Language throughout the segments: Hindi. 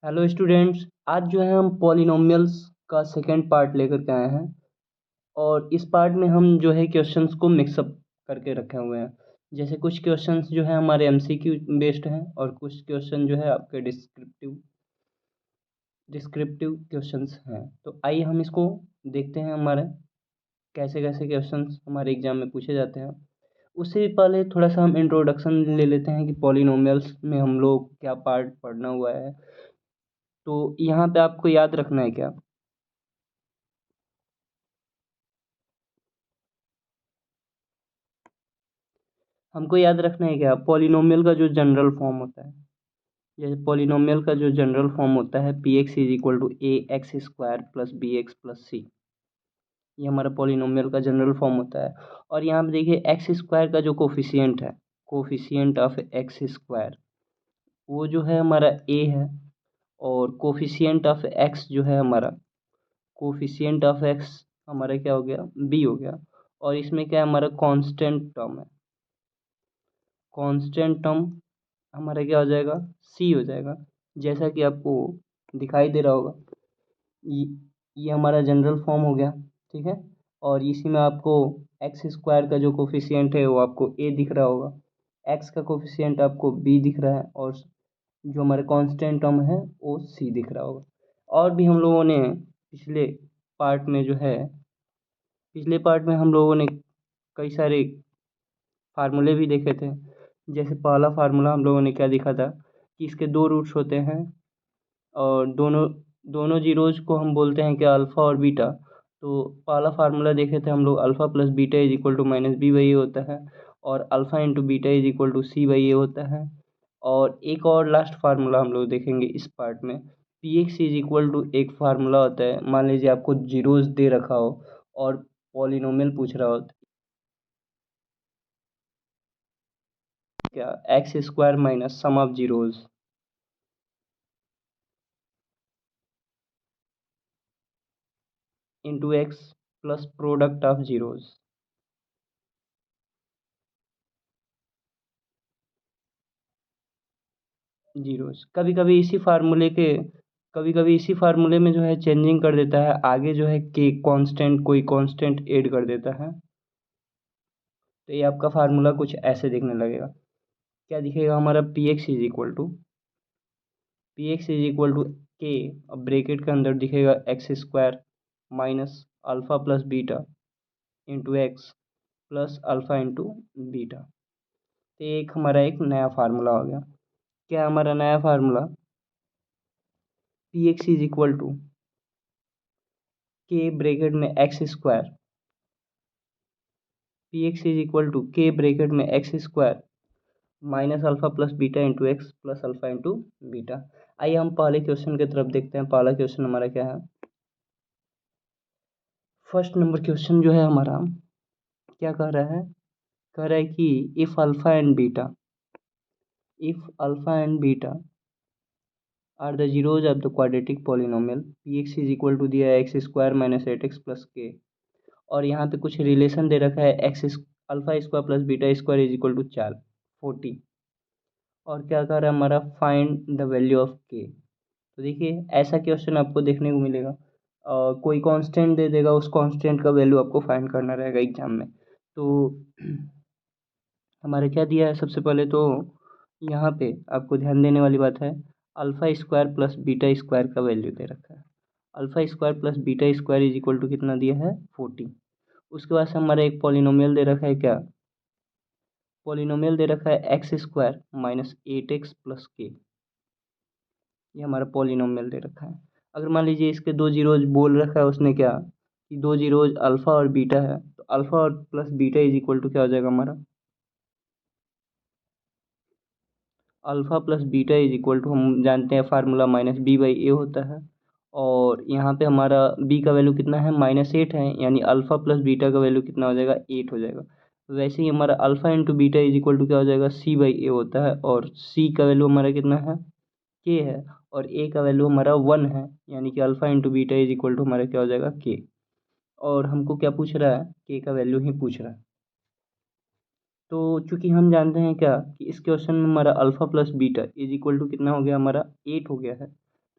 हेलो स्टूडेंट्स, आज जो है हम पॉलिनोमियल्स का सेकेंड पार्ट लेकर के आए हैं। और इस पार्ट में हम जो है क्वेश्चंस को मिक्सअप करके रखे हुए हैं। जैसे कुछ क्वेश्चंस जो है हमारे एमसीक्यू बेस्ड हैं और कुछ क्वेश्चन जो है आपके डिस्क्रिप्टिव डिस्क्रिप्टिव क्वेश्चंस हैं। तो आइए हम इसको देखते हैं हमारे कैसे कैसे क्वेश्चंस हमारे एग्जाम में पूछे जाते हैं। उससे भी पहले थोड़ा सा हम इंट्रोडक्शन ले लेते हैं कि पॉलिनोमियल्स में हम लोग क्या पार्ट पढ़ना हुआ है। तो यहाँ पे आपको याद रखना है क्या, हमको याद रखना है क्या, पॉलिनोमियल का जो जनरल फॉर्म होता है। जैसे पॉलिनोमियल का जो जनरल फॉर्म होता है P x is equal to a x square plus b x plus c. ये हमारा पॉलिनोमियल का जनरल फॉर्म होता है। और यहाँ पे देखिए एक्स स्क्वायर का जो कोफिशिएंट है, कोफिशिएंट ऑफ एक्स स्क्वायर, वो जो है हमारा ए है। और कोफिशिएंट ऑफ एक्स जो है हमारा, कोफिशिएंट ऑफ एक्स हमारा क्या हो गया, बी हो गया। और इसमें क्या है, हमारा कांस्टेंट टर्म है। कांस्टेंट टर्म हमारा क्या हो जाएगा, सी हो जाएगा। जैसा कि आपको दिखाई दे रहा होगा, ये ये हमारा जनरल फॉर्म हो गया। ठीक है। और इसी में आपको एक्स स्क्वायर का जो कोफिशिएंट है वो आपको ए दिख रहा होगा, एक्स का कोफिशिएंट आपको बी दिख रहा है, और जो हमारे कांस्टेंट टर्म है वो सी दिख रहा होगा। और भी हम लोगों ने पिछले पार्ट में जो है, पिछले पार्ट में हम लोगों ने कई सारे फार्मूले भी देखे थे। जैसे पहला फार्मूला हम लोगों ने क्या देखा था कि इसके दो रूट्स होते हैं, और दोनों दोनों जीरोज को हम बोलते हैं क्या, अल्फ़ा और बीटा। तो पहला फार्मूला देखे थे हम लोग, alpha plus beta is equal to minus B by ए होता है, और alpha into beta is equal to c by ए होता है। और एक और लास्ट फार्मूला हम लोग देखेंगे इस पार्ट में, P x is equal to एक फार्मूला होता है। मान लीजिए आपको जीरोज दे रखा हो और पॉलिनोमियल पूछ रहा हो, क्या, x square minus sum of zeros into x plus product of zeros. Zeros कभी कभी इसी फार्मूले में जो है चेंजिंग कर देता है, आगे जो है के कांस्टेंट, कोई कांस्टेंट ऐड कर देता है। तो ये आपका फार्मूला कुछ ऐसे दिखने लगेगा। क्या दिखेगा हमारा, P x is equal to K, अब ब्रेकेट के अंदर दिखेगा X square minus alpha plus beta into x plus alpha into beta. तो ये एक हमारा एक नया फार्मूला हो गया। क्या हमारा नया formula, P x is equal to K bracket में x square, P x is equal to K bracket में x square minus alpha plus beta into x plus alpha into beta. आइए हम पहले क्वेश्चन की तरफ देखते हैं। पहला क्वेश्चन हमारा क्या है, फर्स्ट नंबर क्वेश्चन जो है हमारा क्या कह रहा है, कह रहा है कि if alpha and beta are the zeros of the quadratic polynomial, P x is equal to दिया है X square minus eight X plus K. और यहाँ पे कुछ रिलेशन दे रखा है, X alpha square plus beta square is equal to 40। और क्या कर रहा है हमारा, फाइंड द वैल्यू ऑफ के। तो देखिए ऐसा क्वेश्चन आपको देखने को मिलेगा, कोई कांस्टेंट दे देगा, उस कांस्टेंट का वैल्यू आपको फाइंड करना रहेगा एग्जाम में। तो हमारे क्या दिया है, सबसे पहले तो यहाँ पे आपको ध्यान देने वाली बात है, alpha square plus beta square का वैल्यू दे रखा है। Alpha square plus beta square is equal to कितना दिया है, 40। उसके बाद से हमारा एक पॉलिनोमियल दे रखा है, क्या, पॉलिनोमियल दे रखा है X square minus eight X plus K. ये हमारा पॉलिनोमियल दे रखा है। अगर मान लीजिए इसके दो जीरोज बोल रखा है उसने, क्या कि दो जीरोज अल्फ़ा और बीटा है, तो अल्फ़ा और plus beta is equal to क्या हो जाएगा हमारा, alpha plus beta is equal to, हम जानते हैं फार्मूला माइनस बी बाई ए होता है। और यहाँ पे हमारा बी का वैल्यू कितना है, माइनस एट है, यानी अल्फ़ा प्लस बीटा का वैल्यू कितना हो जाएगा, एट हो जाएगा। वैसे ही हमारा alpha into beta is equal to क्या हो जाएगा, सी बाई ए होता है, और सी का वैल्यू हमारा कितना है, के है, और ए का वैल्यू हमारा वन है, यानी कि alpha into beta is equal to हमारा क्या हो जाएगा, के। और हमको क्या पूछ रहा है, के का वैल्यू ही पूछ रहा है। तो चूंकि हम जानते हैं क्या कि इस क्वेश्चन में हमारा alpha plus beta is equal to कितना हो गया, हमारा एट हो गया है।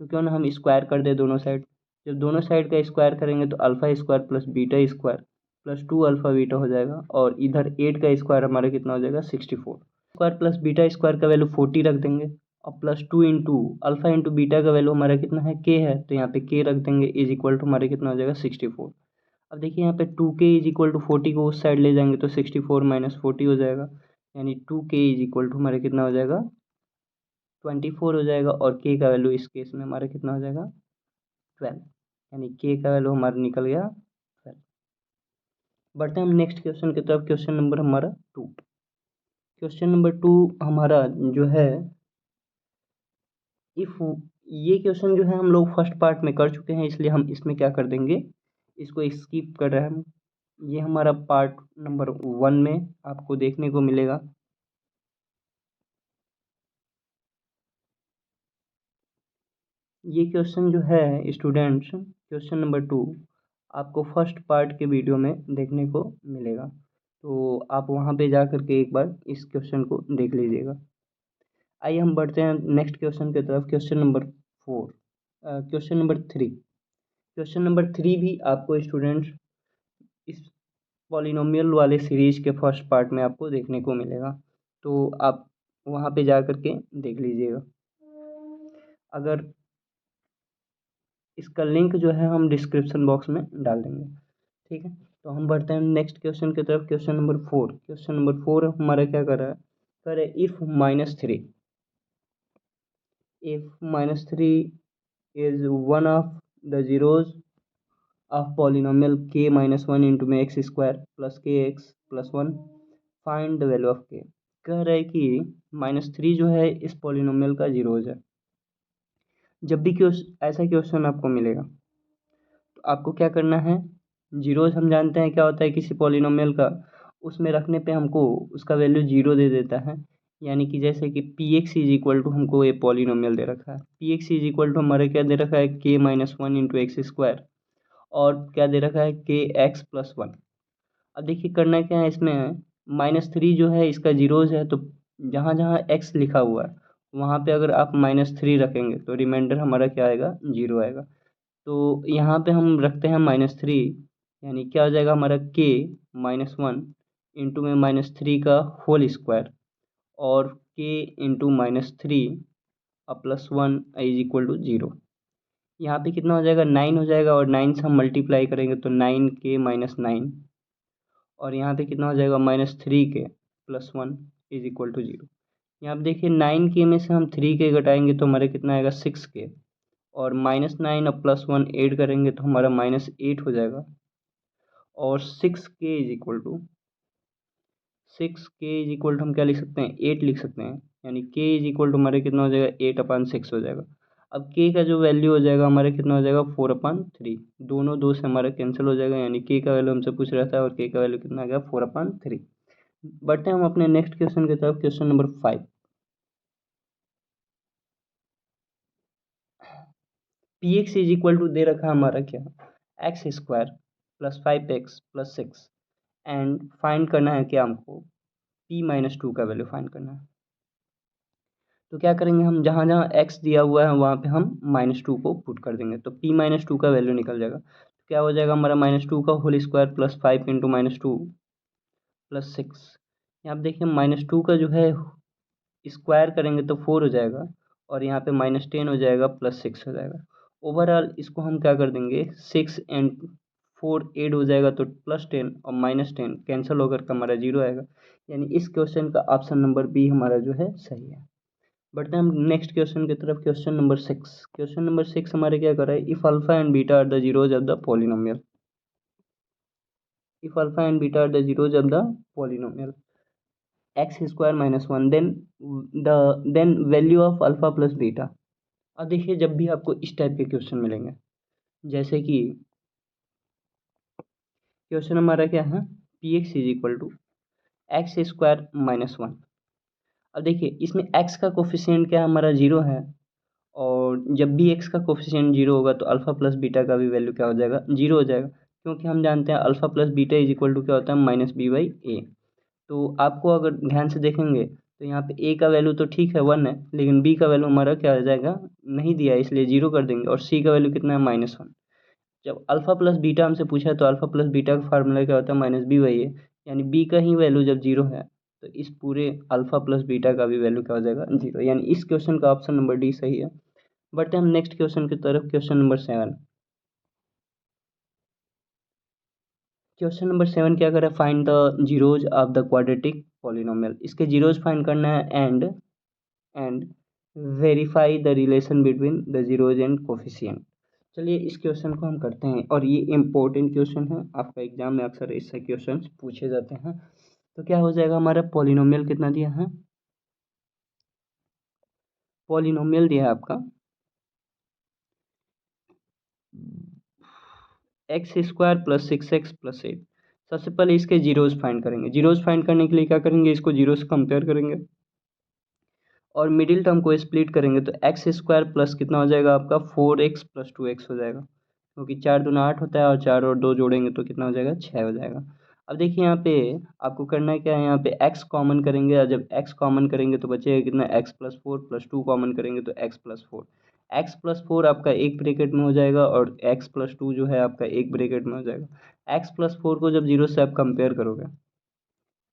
तो क्यों ना हम स्क्वायर कर दे दोनों साइड। जब दोनों साइड का स्क्वायर करेंगे तो alpha square plus beta square plus 2 alpha beta हो जाएगा, और इधर 8 का स्क्वायर हमारा कितना हो जाएगा 64। स्क्वायर प्लस बीटा स्क्वायर का वैल्यू 40 रख देंगे, और plus 2 into alpha into beta का वैल्यू हमारा कितना है के है, तो यहाँ पे के रख देंगे इज इक्वल टू हमारे कितना हो जाएगा 64। अब देखिए यहाँ पे 2k इज इक्वल टू 40 को उस साइड ले जाएंगे तो 64 माइनस 40 हो जाएगा, यानी 2k इज इक्वल टू हमारे कितना हो जाएगा 24 हो जाएगा, और k का वैल्यू इस केस में हमारा कितना हो जाएगा 12, यानी k का वैल्यू हमारा निकल गया 12। बढ़ते हैं हम नेक्स्ट क्वेश्चन की तरफ। क्वेश्चन नंबर हमारा 2। क्वेश्चन नंबर 2 हमारा जो है इफ, ये क्वेश्चन जो है हम लोग फर्स्ट पार्ट में कर चुके हैं, इसलिए हम इसमें क्या कर देंगे, इसको स्किप कर रहे हैं हम। ये हमारा पार्ट नंबर 1 में आपको देखने को मिलेगा। ये क्वेश्चन जो है स्टूडेंट्स, क्वेश्चन नंबर 2 आपको फर्स्ट पार्ट के वीडियो में देखने को मिलेगा, तो आप वहाँ पे जा कर के एक बार इस क्वेश्चन को देख लीजिएगा। आइए हम बढ़ते हैं नेक्स्ट क्वेश्चन की तरफ। Question number 4, question number 3। Question number 3 भी आपको स्टूडेंट्स इस पॉलिनोमियल वाले सीरीज के फर्स्ट पार्ट में आपको देखने को मिलेगा, तो आप वहाँ पे जा कर के देख लीजिएगा। अगर इसका लिंक जो है हम डिस्क्रिप्शन बॉक्स में डाल देंगे, ठीक है। तो हम बढ़ते हैं नेक्स्ट क्वेश्चन की तरफ। Question number 4। क्वेश्चन नंबर 4 हमारा क्या कर रहा है, कह रहे if minus three is one of the zeros of polynomial k minus one into में एक्स स्क्वायर प्लस के x plus one, find the value of k। कह रहा है कि -3 जो है इस पॉलिनोमियल का जीरोज है। जब भी ऐसा क्वेश्चन आपको मिलेगा तो आपको क्या करना है, जीरोज हम जानते हैं क्या होता है किसी पॉलिनोमियल का, उसमें रखने पे हमको उसका वैल्यू जीरो दे देता है। यानी कि जैसे कि P x is equal to हमको ये पॉलिनोमियल दे रखा है, P x is equal to हमारे क्या दे रखा है K minus one into X square, और क्या दे रखा है के एक्स प्लस वन। अब देखिए करना क्या है इसमें, -3 जो है इसका जीरोज है, तो जहाँ जहाँ एक्स लिखा हुआ है वहाँ पे अगर आप -3 रखेंगे तो रिमाइंडर हमारा क्या आएगा, जीरो आएगा। तो यहाँ पे हम रखते हैं -3, यानी क्या हो जाएगा हमारा के माइनस वन इंटू में -3 का होल स्क्वायर, और K into -3 plus one is equal to zero. यहाँ पे कितना हो जाएगा 9 हो जाएगा, और 9 से हम मल्टीप्लाई करेंगे तो 9k माइनस 9, और यहाँ पे कितना हो जाएगा -3k plus one is equal to zero. यहाँ पे देखिए 9k में से हम 3k घटाएंगे तो हमारे कितना आएगा 6k, और -9 और प्लस वन ऐड करेंगे तो हमारा -8 हो जाएगा, और 6k इज इक्वल टू हम क्या लिख सकते हैं 8 लिख सकते हैं, यानी k इज इक्वल टू हमारे कितना हो जाएगा 8/6 हो जाएगा। अब k का जो वैल्यू हो जाएगा हमारे कितना हो जाएगा 4/3, दोनों दो से हमारा कैंसिल हो जाएगा, यानी k का वैल्यू हमसे पूछ रहा था और k का वैल्यू कितना आ गया 4/3। बढ़ते हैं हम अपने नेक्स्ट क्वेश्चन की तरफ। Question number 5। P x is equal to दे रखा है हमारा क्या, x square plus 5x plus 6, and find करना है क्या हमको, p-2 का वैल्यू फाइंड करना है। तो क्या करेंगे हम, जहाँ जहाँ x दिया हुआ है वहाँ पे हम -2 को पुट कर देंगे, तो p-2 का वैल्यू निकल जाएगा। तो क्या हो जाएगा हमारा -2 का whole square plus 5 into -2 plus 6। यहाँ पे देखिए -2 का जो है स्क्वायर करेंगे तो 4 हो जाएगा, और यहाँ पे -10 हो जाएगा प्लस 6 हो जाएगा। ओवरऑल इसको हम क्या कर देंगे 6 एंड 4 ऐड हो जाएगा तो +10 और -10 कैंसिल होकर के हमारा जीरो आएगा, यानी इस क्वेश्चन का ऑप्शन नंबर बी हमारा जो है सही है। बढ़ते हैं हम नेक्स्ट क्वेश्चन की तरफ। Question number 6। क्वेश्चन नंबर 6 हमारे क्या कर रहा है, if alpha and beta are the zeros of the polynomial, if alpha and beta are the zeros of the polynomial X square minus one, then value of alpha plus beta. अब देखिए जब भी आपको इस टाइप के क्वेश्चन मिलेंगे, जैसे कि क्वेश्चन हमारा क्या है, P x is equal to X square minus one. अब देखिए इसमें एक्स का कोफिशिएंट क्या हमारा जीरो है, और जब भी एक्स का कोफिशिएंट जीरो होगा तो अल्फा प्लस बीटा का भी वैल्यू क्या हो जाएगा, जीरो हो जाएगा, क्योंकि हम जानते हैं alpha plus beta is equal to क्या होता है -b/a। तो आपको अगर ध्यान से देखेंगे तो यहाँ पे ए का वैल्यू तो ठीक है 1 है, लेकिन बी का वैल्यू हमारा क्या हो जाएगा, नहीं दिया है, इसलिए 0 कर देंगे। और सी का वैल्यू कितना है, -1। जब अल्फ़ा प्लस बीटा हमसे पूछा है तो अल्फ़ा प्लस बीटा का फार्मूला क्या होता है, -b वही है, यानी बी का ही वैल्यू जब 0 है तो इस पूरे अल्फ़ा प्लस बीटा का भी वैल्यू क्या हो जाएगा, 0, यानी इस क्वेश्चन का ऑप्शन नंबर डी सही है। बढ़ते हैं हम नेक्स्ट क्वेश्चन की तरफ, क्वेश्चन नंबर 7। क्वेश्चन नंबर 7 क्या कर रहा है, find the zeros of the quadratic polynomial. इसके जीरोज फाइंड करना है and verify the relation between the zeros and coefficient. चलिए इस क्वेश्चन को हम करते हैं, और ये इम्पोर्टेंट क्वेश्चन है, आपका एग्जाम में अक्सर इससे क्वेश्चन पूछे जाते हैं। तो क्या हो जाएगा, हमारा पॉलिनोमियल कितना दिया है, पॉलिनोमियल दिया है आपका x² + 6x + 8। सबसे पहले इसके जीरोज फाइंड करेंगे। जीरोज फाइंड करने के लिए क्या करेंगे, इसको जीरो से कंपेयर करेंगे और मिडिल टर्म को स्प्लिट करेंगे, तो x² प्लस कितना हो जाएगा आपका, 4x + 2x हो जाएगा, क्योंकि 4 दूना 8 होता है, और 4 और 2 जोड़ेंगे तो कितना हो जाएगा, 6 हो जाएगा। अब देखिए यहाँ पे आपको करना है क्या है, यहाँ पे x कॉमन करेंगे, और जब x कॉमन करेंगे तो बचेगा कितना, x + 4 + 2 कॉमन करेंगे तो x + 4। x + 4 आपका एक ब्रैकेट में हो जाएगा, और x + 2 जो है आपका एक ब्रैकेट में हो जाएगा। x + 4 को जब जीरो से आप कंपेयर करोगे,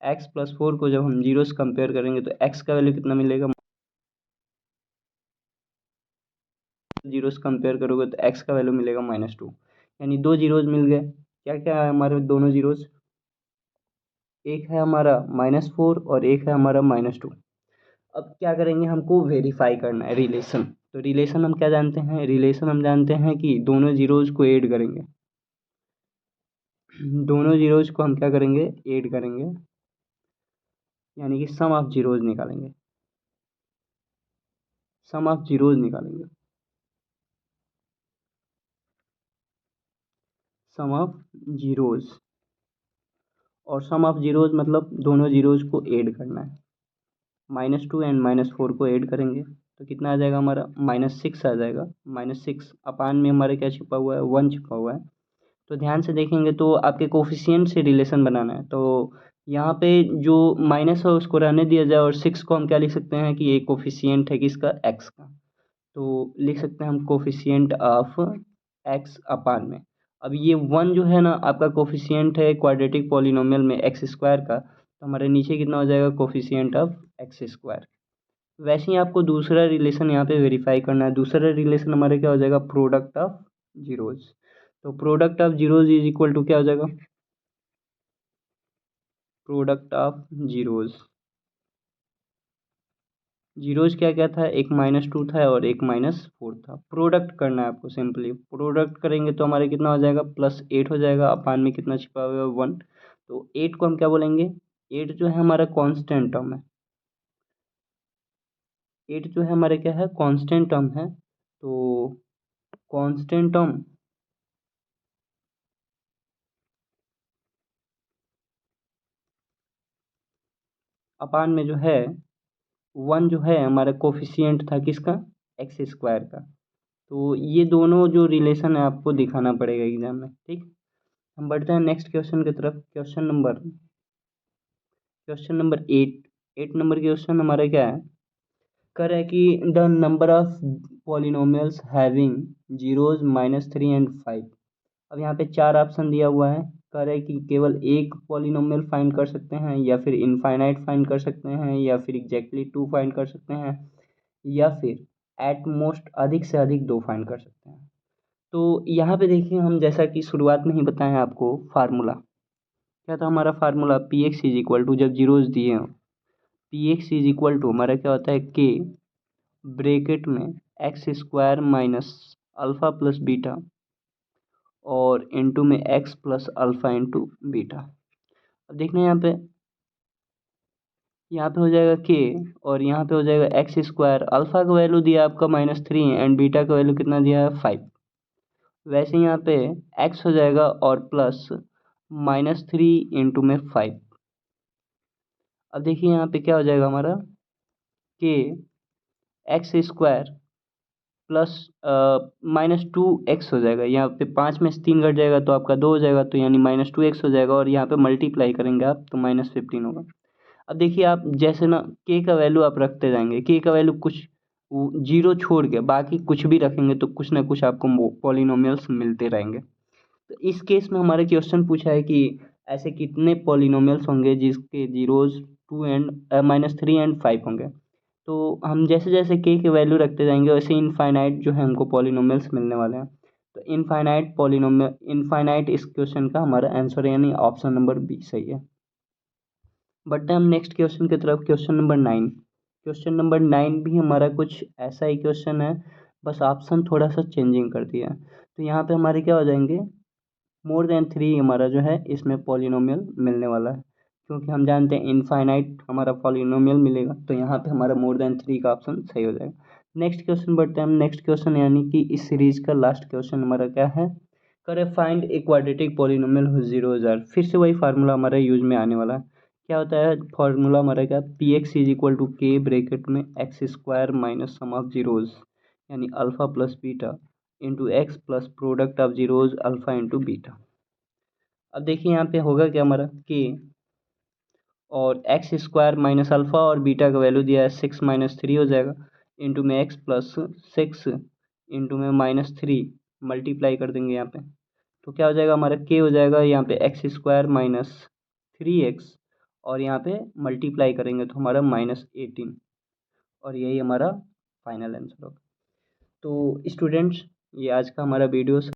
x + 4 को जब हम जीरो से कंपेयर करेंगे तो x का वैल्यू कितना मिलेगा, जीरो से कंपेयर करोगे तो x का वैल्यू मिलेगा -2, यानी दो जीरोज मिल गए। क्या क्या है हमारे दोनों जीरोज, एक है हमारा -4 और एक है हमारा -2। अब क्या करेंगे, हमको वेरीफाई करना है रिलेशन। तो रिलेशन हम क्या जानते हैं, रिलेशन हम जानते हैं कि दोनों जीरोज को ऐड करेंगे, दोनों जीरोज को हम क्या करेंगे, ऐड करेंगे, यानी कि सम ऑफ जीरोज निकालेंगे, सम ऑफ जीरोज निकालेंगे, सम ऑफ जीरोज। और सम ऑफ जीरोज मतलब दोनों जीरोज को ऐड करना है, -2 एंड -4 को ऐड करेंगे तो कितना आ जाएगा हमारा, -6 आ जाएगा। -6 अपान में हमारे क्या छिपा हुआ है, 1 छिपा हुआ है। तो ध्यान से देखेंगे तो आपके कोफिशिएंट से रिलेशन बनाना है, तो यहाँ पे जो माइनस है उसको रहने दिया जाए, और 6 को हम क्या लिख सकते हैं कि ये कोफिशिएंट है किसका, x का। तो लिख सकते हैं हम कोफिशिएंट ऑफ x अपान में। अब ये 1 जो है ना आपका कोफिशिएंट है क्वाड्रेटिक पॉलिनोमियल में x² का, तो हमारे नीचे कितना हो जाएगा, कोफिशिएंट ऑफ x²। वैसे ही आपको दूसरा रिलेशन यहाँ पे वेरीफाई करना है। दूसरा रिलेशन हमारे क्या हो जाएगा, प्रोडक्ट ऑफ जीरोज। तो product of zeros is equal to क्या हो जाएगा, प्रोडक्ट ऑफ जीरोज। जीरोज क्या क्या था, एक -2 था और एक -4 था। प्रोडक्ट करना है आपको, सिंपली प्रोडक्ट करेंगे तो हमारे कितना हो जाएगा, +8 हो जाएगा, अपान में कितना छिपा हुआ है, 1। तो 8 को हम क्या बोलेंगे, 8 जो है हमारा कांस्टेंट टर्म है, 8 जो है हमारे क्या है, कांस्टेंट टर्म है। तो कांस्टेंट टर्म अपान में जो है 1 जो है हमारा कोफिशिएंट था किसका, x² का। तो ये दोनों जो रिलेशन है आपको दिखाना पड़ेगा एग्जाम में, ठीक। हम बढ़ते हैं नेक्स्ट क्वेश्चन की तरफ। क्वेश्चन नंबर 8 नंबर क्वेश्चन हमारा क्या है, कह रहा है कि the number of polynomials having zeros -3 and 5। अब यहाँ पे 4 ऑप्शन दिया हुआ है, कह रहा है कि केवल एक पॉलिनोमियल फाइंड कर सकते हैं, या फिर इनफाइनाइट फाइंड कर सकते हैं, या फिर एग्जैक्टली 2 फाइंड कर सकते हैं, या फिर एट मोस्ट अधिक से अधिक 2 फाइंड कर सकते हैं। तो यहाँ पे देखिए, हम जैसा कि शुरुआत में ही बताएं आपको फार्मूला क्या था, हमारा formula px is equal to, जब जीरोज दिए हों, px इज इक्वल टू हमारा क्या होता है, k ब्रेकेट में x² minus alpha plus beta और इनटू में x plus alpha into beta. अब देखना यहाँ पे हो जाएगा k, और यहाँ पे हो जाएगा x²। अल्फ़ा का वैल्यू दिया आपका -3 एंड बीटा का वैल्यू कितना दिया है, 5। वैसे यहाँ पे x हो जाएगा और प्लस -3 इंटू में 5। अब देखिए यहाँ पे क्या हो जाएगा हमारा, k x² प्लस -2x हो जाएगा। यहाँ पे 5 में से 3 घट जाएगा तो आपका 2 हो जाएगा, तो यानी -2x हो जाएगा, और यहाँ पे मल्टीप्लाई करेंगे आप तो -15 होगा। अब देखिए आप जैसे ना के का वैल्यू आप रखते जाएंगे, के का वैल्यू कुछ जीरो छोड़ के बाकी कुछ भी रखेंगे तो कुछ ना कुछ आपको पॉलिनोमियल्स मिलते रहेंगे। तो इस केस में हमारे क्वेश्चन पूछा है कि ऐसे कितने पॉलिनोमियल्स होंगे जिसके जीरोज 2 एंड -3 एंड 5 होंगे। तो हम जैसे जैसे के वैल्यू रखते जाएंगे वैसे इनफाइनाइट जो है हमको पॉलिनोमियल्स मिलने वाले हैं। तो इनफाइनाइट पॉलिनोमियल, इनफाइनाइट इस क्वेश्चन का हमारा आंसर यानी ऑप्शन नंबर बी सही है। बढ़ते हैं हम नेक्स्ट क्वेश्चन की तरफ, क्वेश्चन नंबर 9। क्वेश्चन नंबर 9 भी हमारा कुछ ऐसा ही क्वेश्चन है, बस ऑप्शन थोड़ा सा चेंजिंग कर दिया है। तो यहाँ पे हमारे क्या हो जाएंगे, मोर देन 3 हमारा जो है इसमें पॉलिनोमियल मिलने वाला है, क्योंकि हम जानते हैं इनफाइनाइट हमारा पॉलिनोमियल मिलेगा, तो यहाँ पे हमारा मोर देन 3 का ऑप्शन सही हो जाएगा। नेक्स्ट क्वेश्चन बढ़ते हैं हम, नेक्स्ट क्वेश्चन यानी कि इस सीरीज का लास्ट क्वेश्चन हमारा क्या है, करे find a quadratic polynomial whose zero are. फिर से वही फार्मूला हमारा यूज में आने वाला है। क्या होता है फार्मूला हमारा, क्या, P x is equal to k bracket में x square minus sum of zeros यानी alpha plus beta into x plus product of zeros alpha into beta. अब देखिए यहाँ पे होगा क्या हमारा के और एक्स स्क्वायर माइनस अल्फा और बीटा का वैल्यू दिया है 6 - 3 हो जाएगा, इंटू में एक्स प्लस 6 इंटू में -3 मल्टीप्लाई कर देंगे यहाँ पे। तो क्या हो जाएगा हमारा के हो जाएगा यहाँ पे एक्स स्क्वायर माइनस 3x और यहाँ पे मल्टीप्लाई करेंगे तो हमारा -18 और यही हमारा फाइनल आंसर होगा। तो स्टूडेंट्स ये आज का हमारा वीडियो